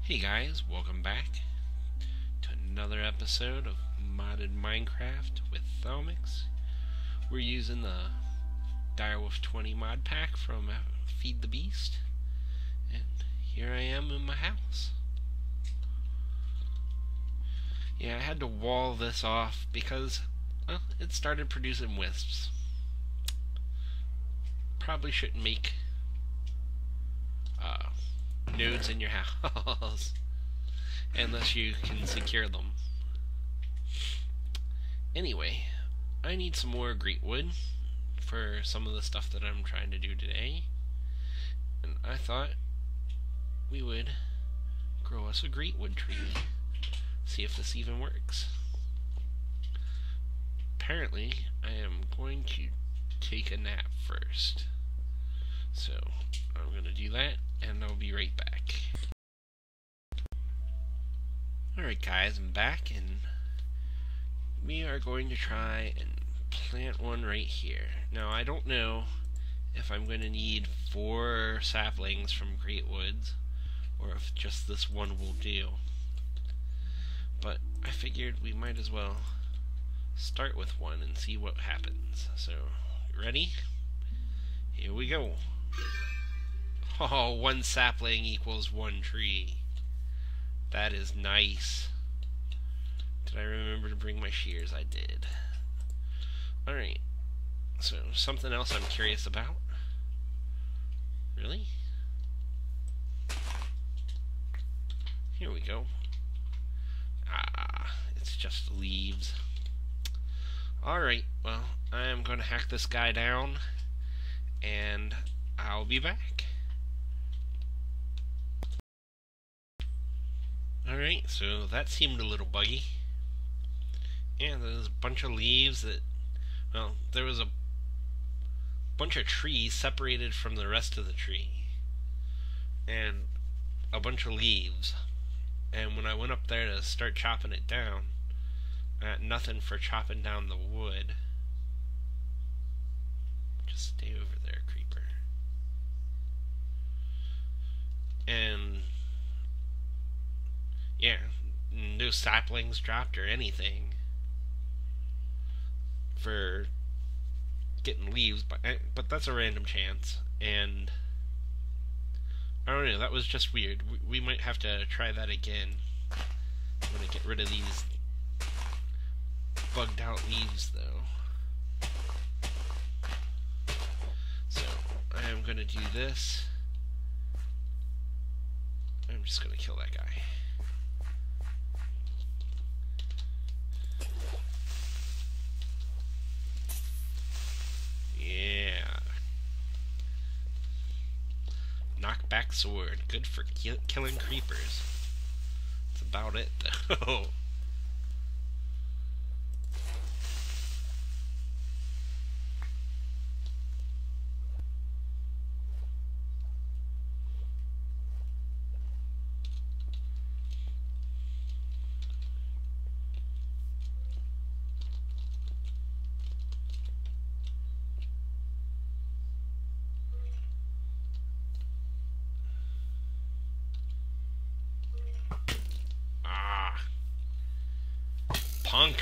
Hey guys, welcome back to another episode of Modded Minecraft with Thaum1X. We're using the Direwolf20 Mod Pack from Feed the Beast, and here I am in my house. Yeah, I had to wall this off because, well, it started producing wisps. Probably shouldn't make nodes in your house unless you can secure them. Anyway, I need some more greatwood for some of the stuff that I'm trying to do today, and I thought we would grow us a greatwood tree, see if this even works. Apparently I am going to take a nap first, so I'm going to do that and I'll be right back. Alright guys, I'm back and we are going to try and plant one right here. Now I don't know if I'm going to need 4 saplings from greatwoods or if just this one will do, but I figured we might as well start with one and see what happens. So, ready? Here we go. Oh, 1 sapling equals 1 tree. That is nice. Did I remember to bring my shears? I did. Alright. So, something else I'm curious about. Really? Here we go. Ah, it's just leaves. Alright, well, I am going to hack this guy down, and I'll be back. Alright, so that seemed a little buggy. And there's a bunch of leaves that, well, there was a bunch of trees separated from the rest of the tree. And a bunch of leaves. And when I went up there to start chopping it down, I got nothing for chopping down the wood. Just stay over there, creeper. And yeah, no saplings dropped or anything for getting leaves, but that's a random chance, and I don't know, that was just weird. We might have to try that again. I'm gonna get rid of these bugged out leaves though. So I am gonna do this. I'm just gonna kill that guy. Yeah. Knockback sword. Good for killing creepers. That's about it though. Punk.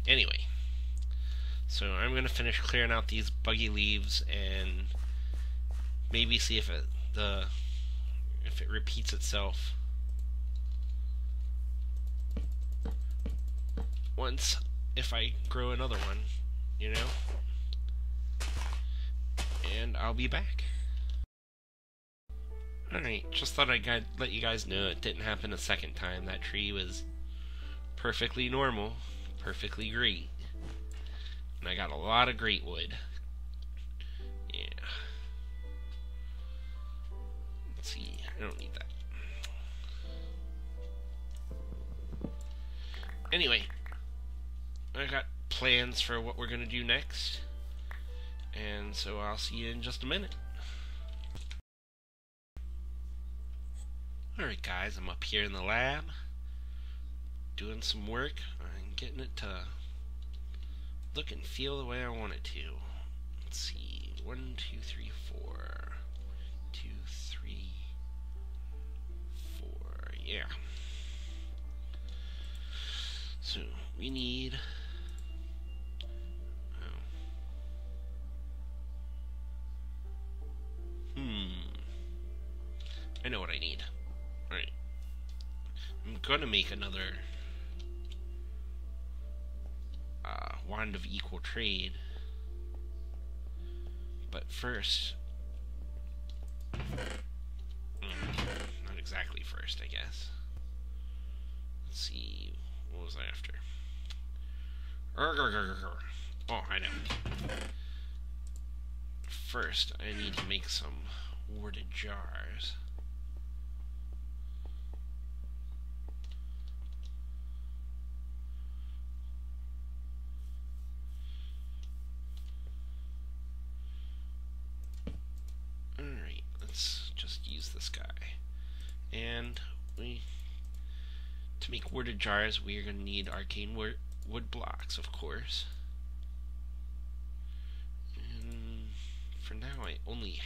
Anyway, so I'm going to finish clearing out these buggy leaves and maybe see if it repeats itself once if I grow another one, you know? And I'll be back. Alright, just thought I'd let you guys know it didn't happen a second time. That tree was perfectly normal, perfectly great. And I got a lot of greatwood. Yeah. Let's see, I don't need that. Anyway, I got plans for what we're going to do next. And so I'll see you in just a minute. Alright guys, I'm up here in the lab doing some work. I'm getting it to look and feel the way I want it to. Let's see, 1, 2, 3, 4. 2, 3, 4. Yeah. So we need. I know what I need. Alright. I'm gonna make another wand of equal trade. But first, not exactly first, I guess. Let's see, what was I after? Oh, I know. First, I need to make some warded jars. Alright, let's just use this guy. And to make warded jars, we are going to need arcane wood blocks, of course. And for now, I only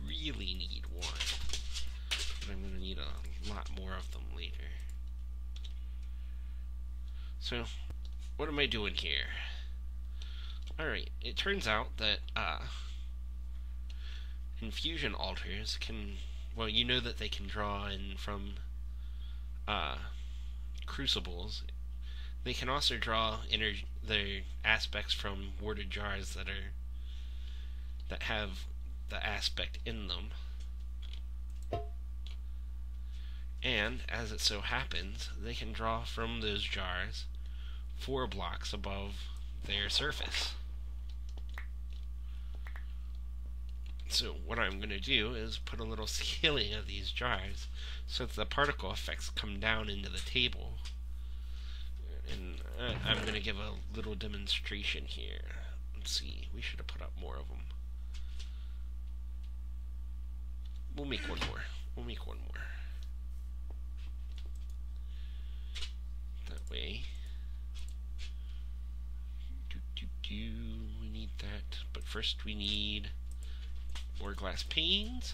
really need one. But I'm going to need a lot more of them later. So, what am I doing here? Alright, it turns out that infusion altars can, well, you know that they can draw in from crucibles. They can also draw their aspects from warded jars that have the aspect in them. And as it so happens, they can draw from those jars 4 blocks above their surface. So what I'm going to do is put a little ceiling of these jars so that the particle effects come down into the table. And I'm going to give a little demonstration here. Let's see, we should have put up more of them. We'll make one more. That way. We need that. But first we need more glass panes.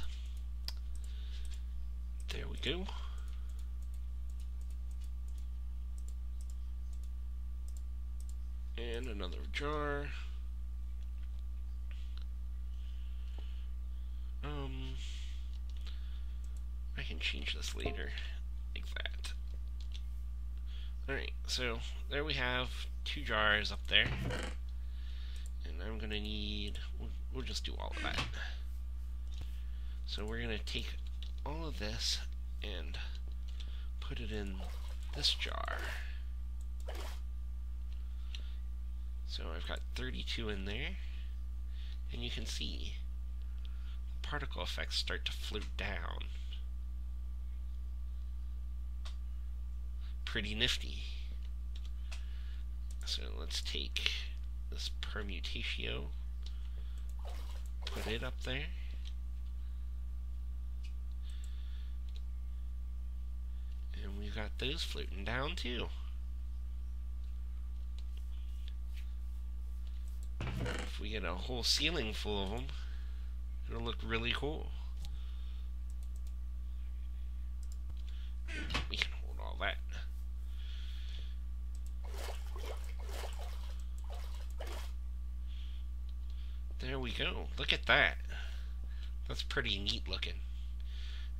There we go. And another jar. I can change this later, like that. Alright, so there we have 2 jars up there. And I'm gonna need, we'll just do all of that. So we're gonna take all of this and put it in this jar. So I've got 32 in there, and you can see the particle effects start to float down. Pretty nifty. So let's take this permutatio, put it up there. And we've got those floating down too. If we get a whole ceiling full of them, it'll look really cool. We can hold all that. There we go. Look at that. That's pretty neat looking.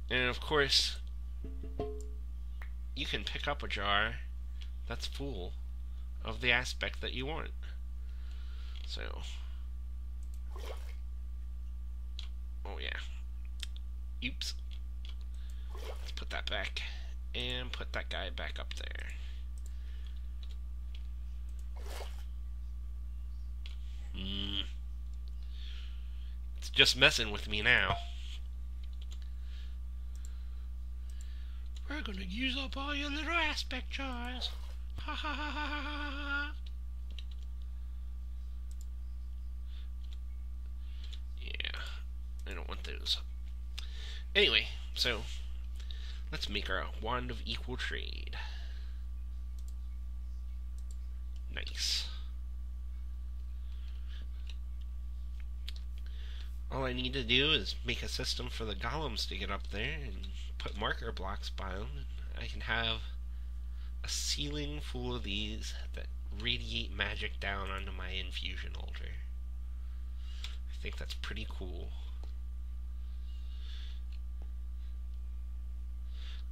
And of course, you can pick up a jar that's full of the aspect that you want. So, oh yeah. Oops. Let's put that back and put that guy back up there. It's just messing with me now. We're gonna use up all your little aspect jars. Ha ha ha ha ha ha. Yeah, I don't want those. Anyway, so let's make our wand of equal trade. Nice. All I need to do is make a system for the golems to get up there and put marker blocks by them, and I can have a ceiling full of these that radiate magic down onto my infusion altar. I think that's pretty cool.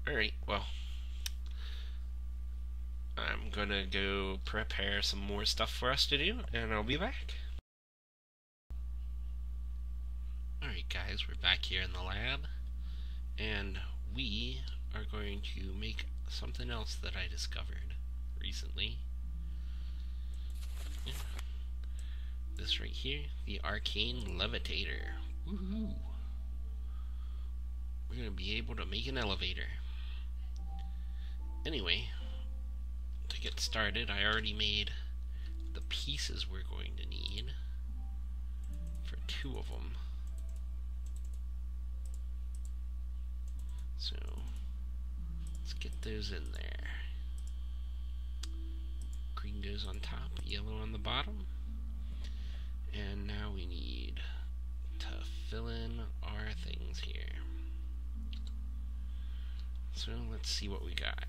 Alright, well, I'm gonna go prepare some more stuff for us to do, and I'll be back. Alright guys, we're back here in the lab, and we are going to make something else that I discovered recently. Yeah. This right here, the Arcane Levitator. Woohoo! We're going to be able to make an elevator. Anyway, to get started, I already made the pieces we're going to need for 2 of them. So, let's get those in there. Green goes on top, yellow on the bottom. And now we need to fill in our things here. So let's see what we got.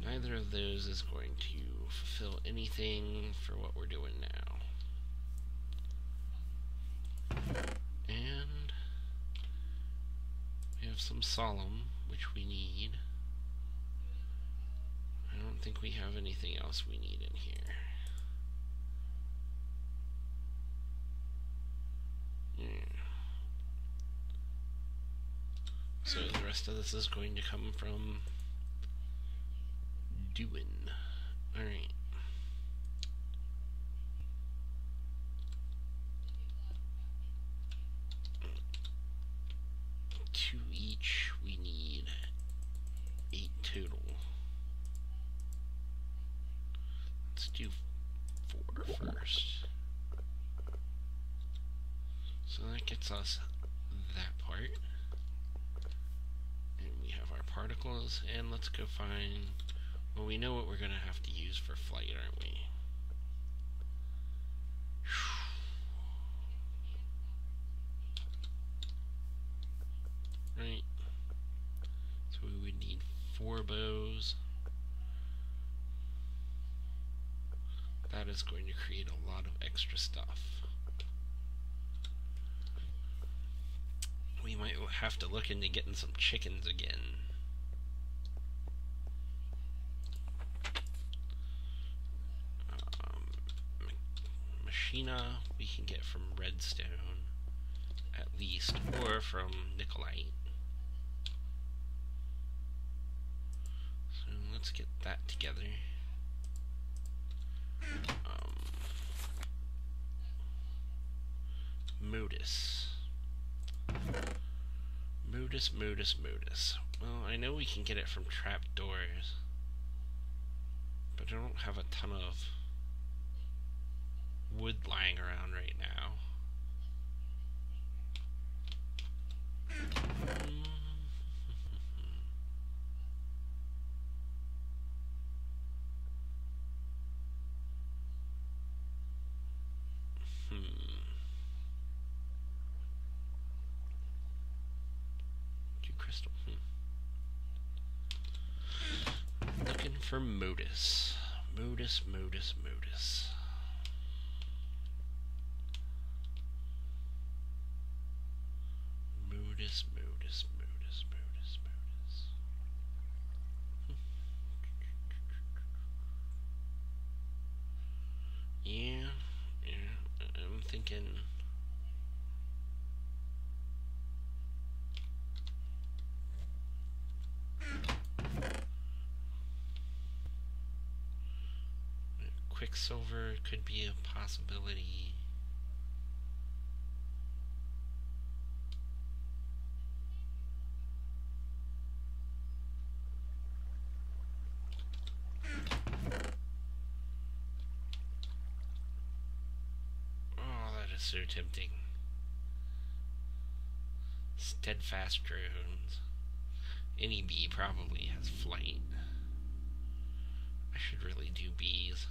Neither of those is going to fulfill anything for what we're doing now. And we have some solemn, which we need. I don't think we have anything else we need in here. So the rest of this is going to come from doing. Alright. 2 each. We need 8 total. Let's do 4 first. So that gets us that part. And we have our particles, and let's go find, well, we know what we're going to have to use for flight, aren't we? Right. So we would need 4 bows. That is going to create a lot of extra stuff. We might have to look into getting some chickens again. Machina we can get from redstone, at least, or from Nikolite. So let's get that together. Modus. Well, I know we can get it from trapdoors, but I don't have a ton of wood lying around right now. Crystal. Looking for Modus. Modus. Yeah, I'm thinking. Quicksilver could be a possibility. Oh, that is so tempting. Steadfast drones. Any bee probably has flight. I should really do bees.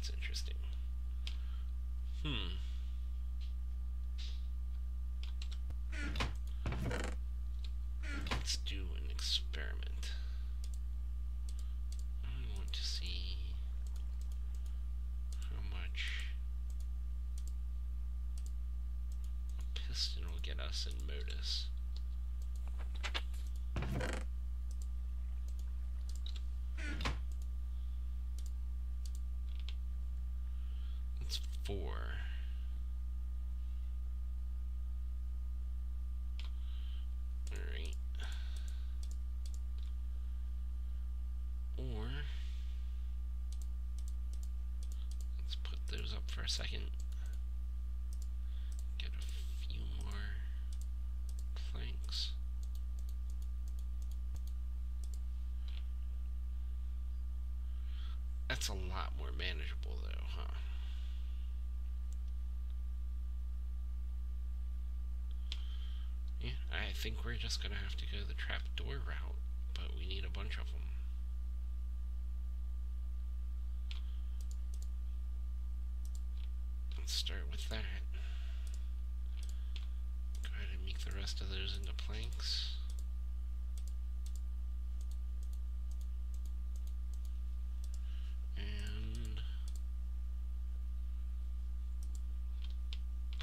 That's interesting. Let's do an experiment. I want to see how much a piston will get us in modus. That's 4. Alright. Or let's put those up for a second. Get a few more planks. That's a lot more manageable though, huh? Yeah, I think we're just gonna have to go the trapdoor route, but we need a bunch of them. Let's start with that. Go ahead and make the rest of those into planks. And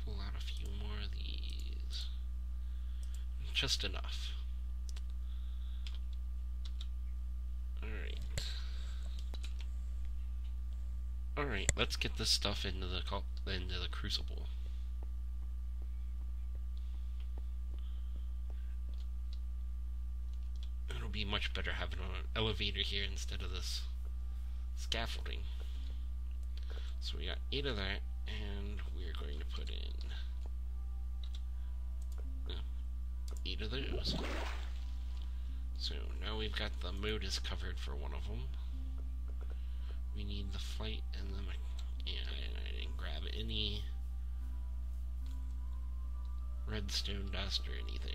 pull out a few more of these. Just enough. Alright. Alright, let's get this stuff into the crucible. It'll be much better having an elevator here instead of this scaffolding. So we got 8 of that, and we're going to put in 8 of those. So now we've got the modus covered for one of them. We need the flight and the I didn't grab any redstone dust or anything.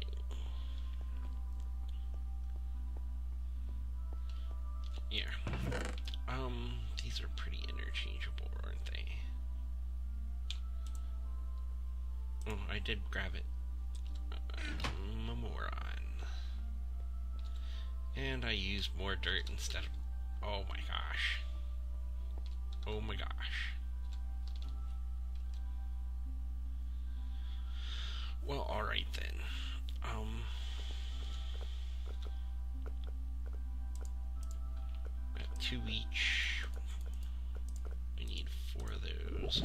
Yeah. These are pretty interchangeable, aren't they? Oh, I did grab it. I'm a moron. And I used more dirt instead of... Oh my gosh. Oh my gosh. Well, alright then. Got 2 each. We need 4 of those.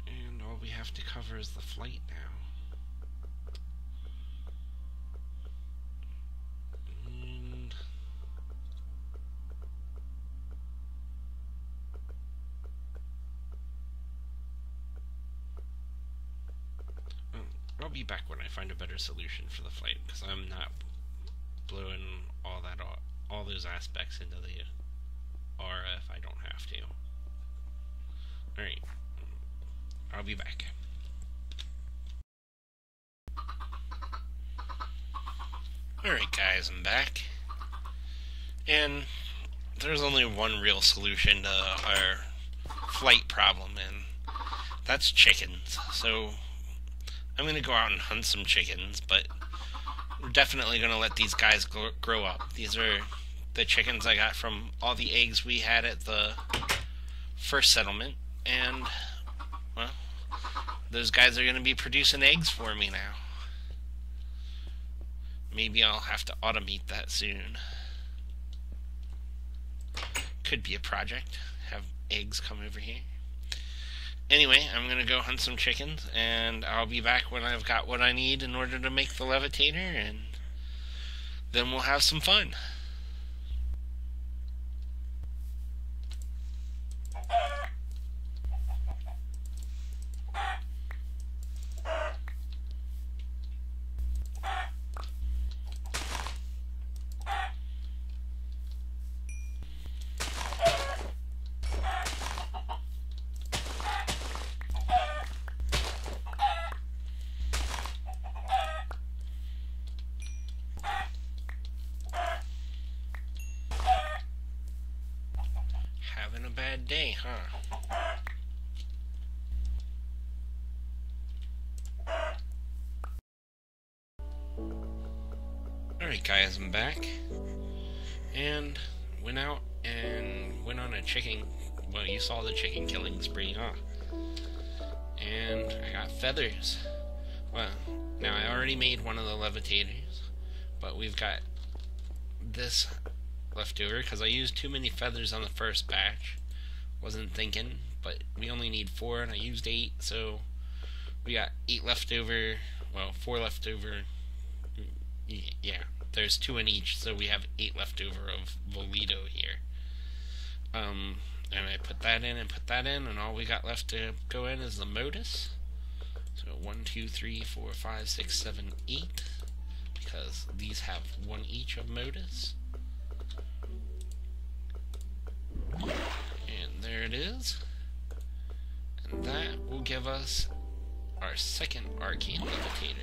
And all we have to cover is the flight now. I'll be back when I find a better solution for the flight, because I'm not blowing all those aspects into the RF. I don't have to. Alright. I'll be back. Alright guys, I'm back. And there's only one real solution to our flight problem, and that's chickens. So I'm going to go out and hunt some chickens, but we're definitely going to let these guys grow up. These are the chickens I got from all the eggs we had at the first settlement, and, well, those guys are going to be producing eggs for me now. Maybe I'll have to automate that soon. Could be a project. Have eggs come over here. Anyway, I'm going to go hunt some chickens, and I'll be back when I've got what I need in order to make the levitator, and then we'll have some fun. Having a bad day, huh? Alright guys, I'm back. And went out and went on a chicken, well, you saw the chicken killing spree, huh? And I got feathers. Well, now I already made one of the levitators, but we've got this left over because I used too many feathers on the first batch. Wasn't thinking, but we only need 4 and I used 8, so we got 8 left over. Well, 4 left over. Yeah, there's 2 in each, so we have 8 left over of Volito here. And I put that in and put that in, and all we got left to go in is the modus. So 1, 2, 3, 4, 5, 6, 7, 8, because these have 1 each of modus. And there it is. And that will give us our second Arcane Levitator.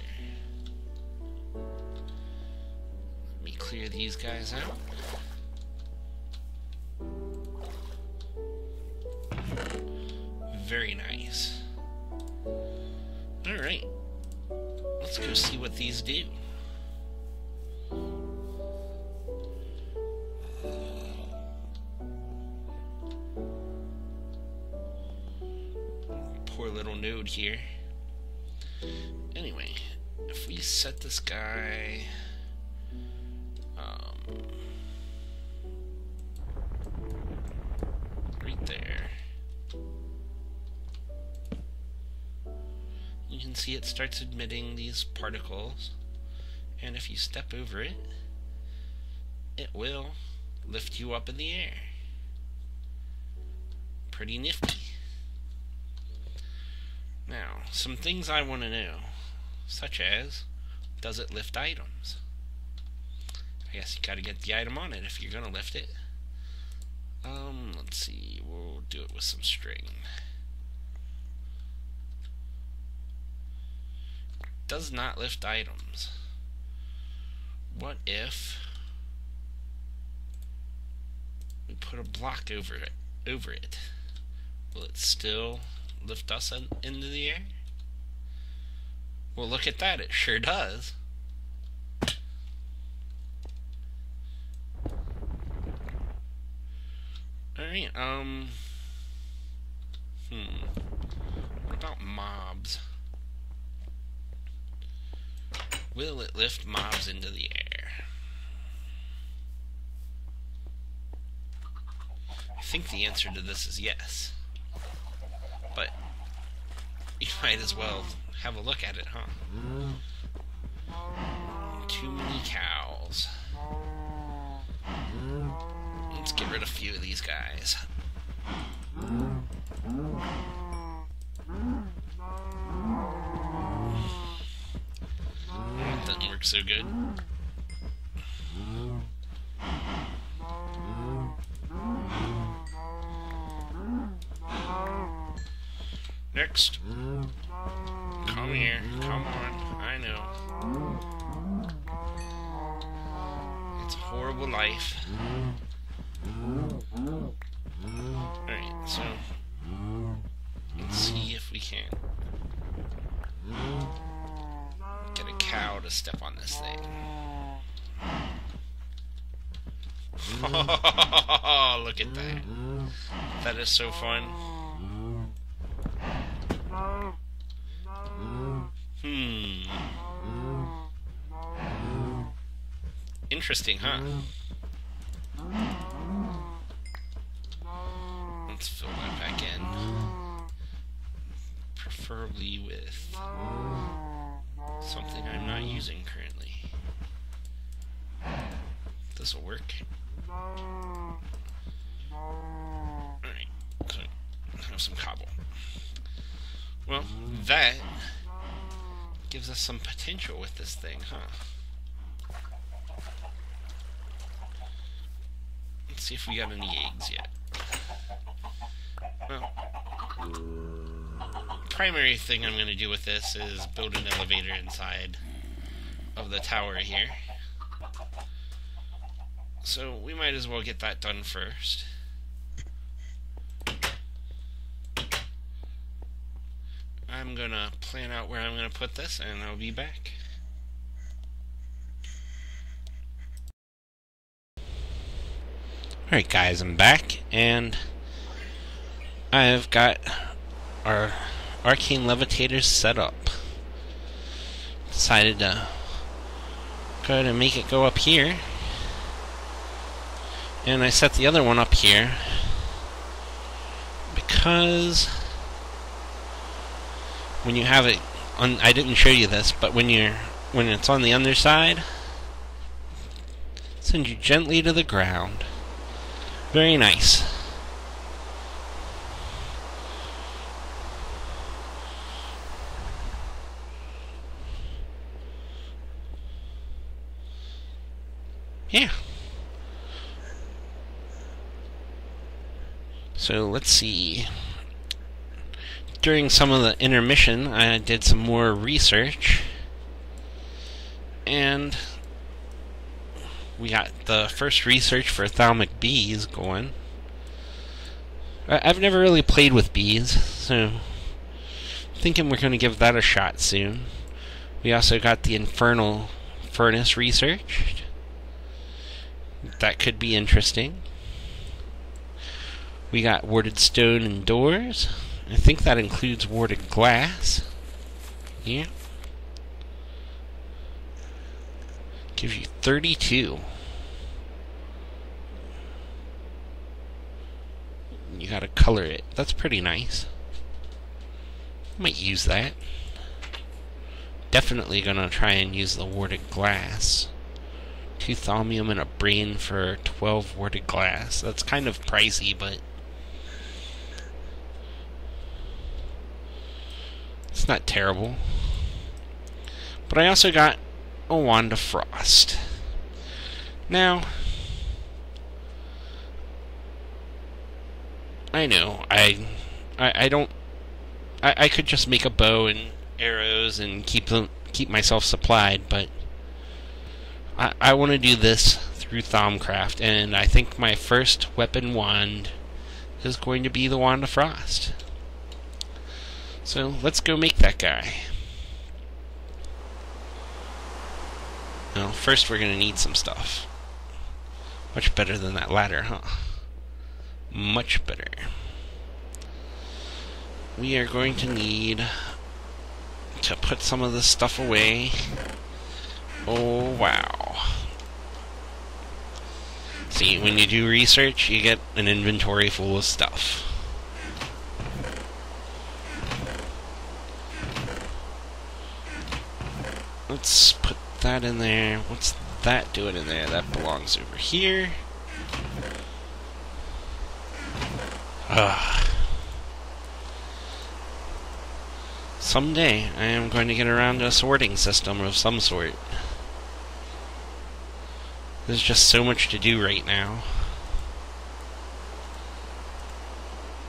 Let me clear these guys out. Very nice. Alright. Let's go see what these do. Poor little node here. Anyway, if we set this guy right there, you can see it starts emitting these particles, and if you step over it, it will lift you up in the air. Pretty nifty. Now, some things I want to know, such as, does it lift items? I guess you gotta get the item on it if you're gonna lift it. Let's see, we'll do it with some string. Does not lift items. What if we put a block over it? Will it still lift us into the air? Well, look at that, it sure does. Alright, what about mobs? Will it lift mobs into the air? I think the answer to this is yes. But you might as well have a look at it, huh? Too many cows. Let's get rid of a few of these guys. That doesn't work so good. Next. Come here. Come on. I know. It's a horrible life. Alright, so let's see if we can get a cow to step on this thing. Oh, look at that. That is so fun. Interesting, huh? Let's fill that back in. Preferably with something I'm not using currently. This'll work. Alright, so have some cobble. Well, that gives us some potential with this thing, huh? Let's see if we got any eggs yet. Well, primary thing I'm going to do with this is build an elevator inside of the tower here. So we might as well get that done first. I'm gonna plan out where I'm gonna put this, and I'll be back. Alright guys, I'm back, and I've got our Arcane Levitator set up. Decided to go ahead and make it go up here. And I set the other one up here because when you have it on, I didn't show you this, but when it's on the underside, it sends you gently to the ground. Very nice. Yeah. So let's see. During some of the intermission, I did some more research, and we got the first research for Thaum1X bees going. I've never really played with bees, so I'm thinking we're going to give that a shot soon. We also got the Infernal Furnace researched. That could be interesting. We got warded stone and doors. I think that includes warded glass. Yeah. Gives you 32. You gotta color it. That's pretty nice. Might use that. Definitely gonna try and use the warded glass. 2 thaumium and a brain for 12 warded glass. That's kind of pricey, but it's not terrible. But I also got a wand of frost. Now, I know I could just make a bow and arrows and keep myself supplied, but I want to do this through Thaumcraft, and I think my first weapon wand is going to be the Wand of Frost. So let's go make that guy. Well, first we're going to need some stuff. Much better than that ladder, huh? Much better. We are going to need to put some of this stuff away. Oh, wow. See, when you do research, you get an inventory full of stuff. Let's put that in there. What's that doing in there? That belongs over here. Someday, I am going to get around to a sorting system of some sort. There's just so much to do right now.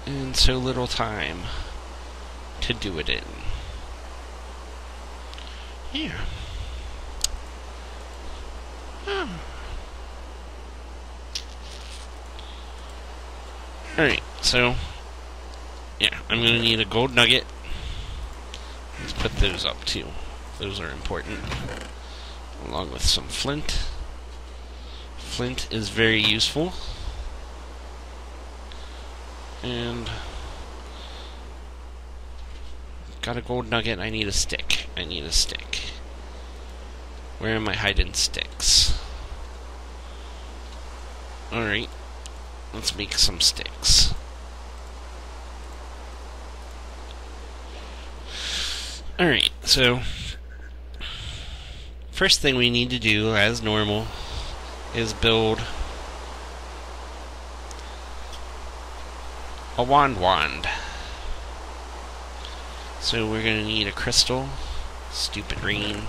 And so little time to do it in. Yeah. Oh. Alright, so yeah, I'm gonna need a gold nugget. Let's put those up too. Those are important. Along with some flint. Flint is very useful. And got a gold nugget. I need a stick. I need a stick. Where am I hiding sticks? Alright. Let's make some sticks. Alright, so first thing we need to do, as normal, is build a wand. So we're gonna need a crystal. Stupid rain.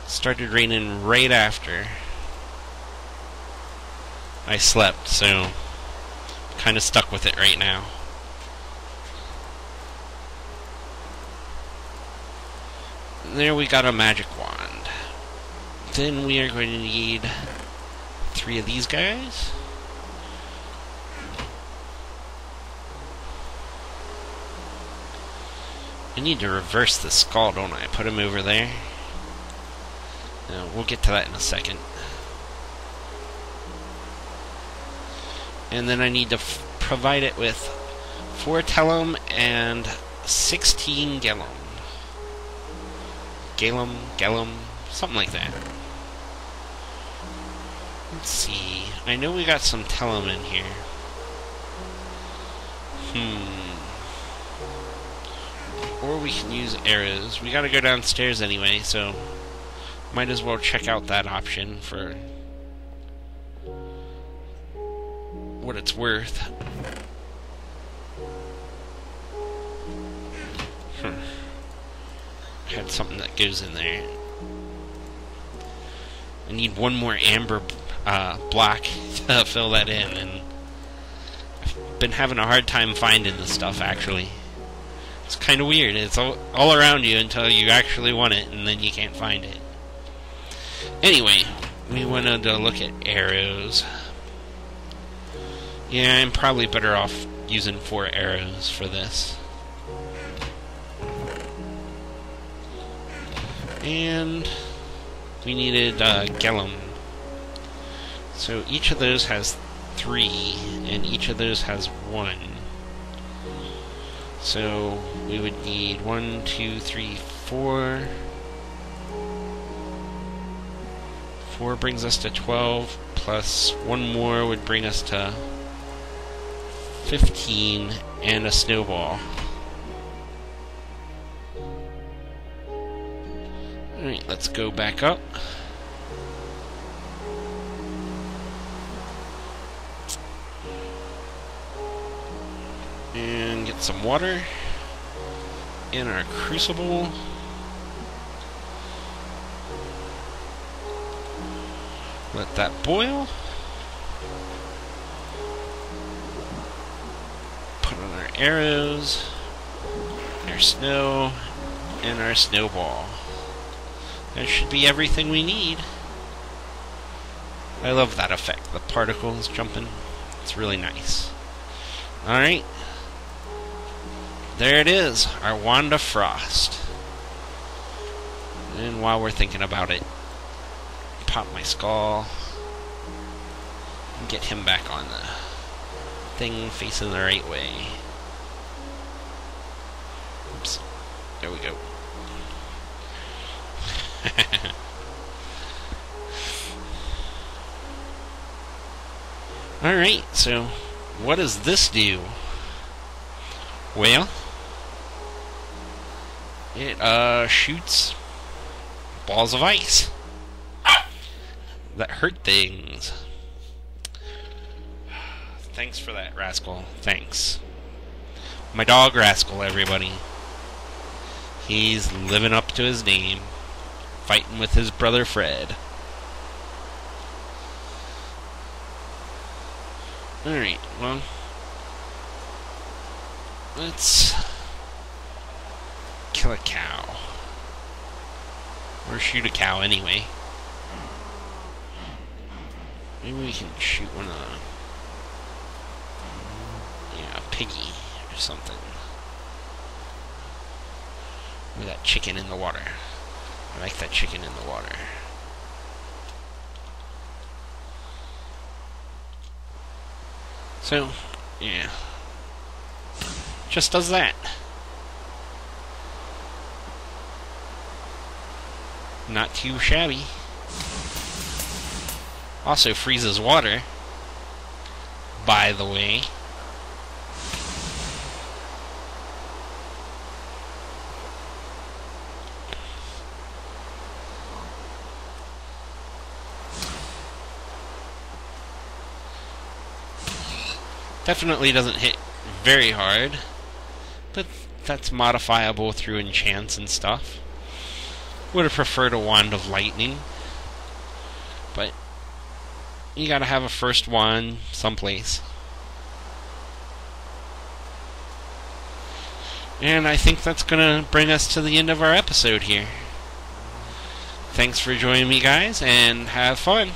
Started raining right after I slept, so kinda stuck with it right now. There we got a magic wand. Then we are going to need 3 of these guys. I need to reverse the skull, don't I? Put him over there. We'll get to that in a second. And then I need to provide it with 4 tellum and 16 gallum. Gallum, something like that. Let's see. I know we got some tellum in here. Or we can use arrows. We gotta go downstairs anyway, so might as well check out that option for what it's worth. Had something that goes in there. I need one more amber block to fill that in, and I've been having a hard time finding this stuff, actually. It's kind of weird. It's all around you until you actually want it, and then you can't find it. Anyway, we wanted to look at arrows. Yeah, I'm probably better off using 4 arrows for this. And we needed gallum. So each of those has 3, and each of those has 1. So we would need 1, 2, 3, 4. 4 brings us to 12, plus 1 more would bring us to 15, and a snowball. Alright, let's go back up. And get some water in our crucible. Let that boil. Put on our arrows, our snow, and our snowball. That should be everything we need. I love that effect, the particles jumping. It's really nice. Alright. There it is, our Wand of Frost. And while we're thinking about it, pop my skull and get him back on the thing facing the right way. Oops. There we go. Alright, so what does this do? Well, it shoots balls of ice that hurt things. Thanks for that, Rascal. Thanks. My dog Rascal, everybody. He's living up to his name, fighting with his brother Fred. Alright, well, let's kill a cow. Or shoot a cow anyway. Maybe we can shoot one of the... yeah, a piggy or something. With that chicken in the water. I like that chicken in the water. So, yeah. Just does that. Not too shabby. Also freezes water, by the way. Definitely doesn't hit very hard, but that's modifiable through enchants and stuff. Would have preferred a Wand of Lightning, but you gotta have a first wand someplace. And I think that's gonna bring us to the end of our episode here. Thanks for joining me, guys, and have fun.